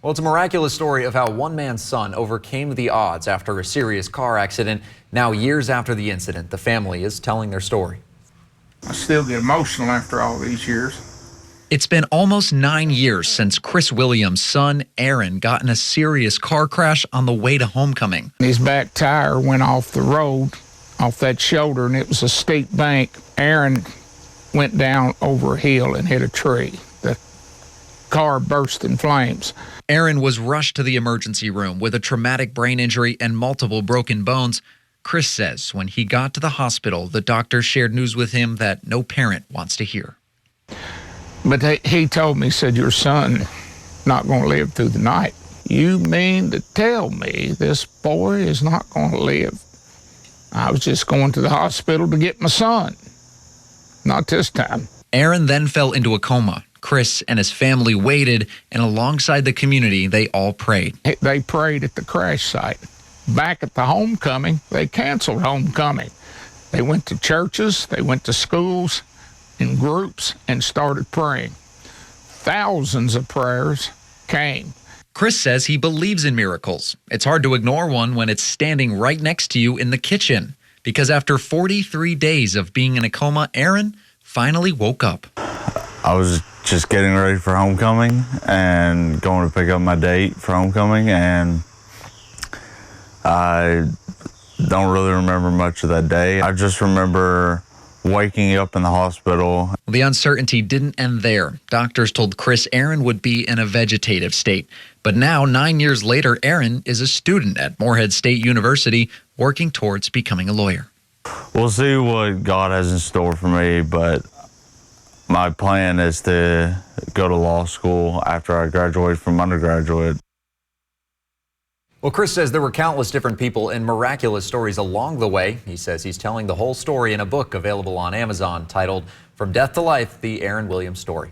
Well, it's a miraculous story of how one man's son overcame the odds after a serious car accident. Now, years after the incident, the family is telling their story. I still get emotional after all these years. It's been almost 9 years since Chris Williams' son, Aaron, got in a serious car crash on the way to homecoming. His back tire went off the road, off that shoulder, and it was a steep bank. Aaron went down over a hill and hit a tree. The car burst in flames. Aaron was rushed to the emergency room with a traumatic brain injury and multiple broken bones. Chris says when he got to the hospital, the doctor shared news with him that no parent wants to hear. But he told me, said, your son not going to live through the night. You mean to tell me this boy is not going to live? I was just going to the hospital to get my son. Not this time. Aaron then fell into a coma. Chris and his family waited, and alongside the community, they all prayed. They prayed at the crash site. Back at the homecoming, they canceled homecoming. They went to churches, they went to schools in groups and started praying. Thousands of prayers came. Chris says he believes in miracles. It's hard to ignore one when it's standing right next to you in the kitchen. Because after 43 days of being in a coma, Aaron finally woke up. I was just getting ready for homecoming and going to pick up my date for homecoming, and I don't really remember much of that day. I just remember waking up in the hospital. The uncertainty didn't end there. Doctors told Chris Aaron would be in a vegetative state. But now, 9 years later, Aaron is a student at Morehead State University working towards becoming a lawyer. We'll see what God has in store for me, but my plan is to go to law school after I graduate from undergraduate. Well, Chris says there were countless different people and miraculous stories along the way. He says he's telling the whole story in a book available on Amazon titled From Death to Life, The Aaron Williams Story.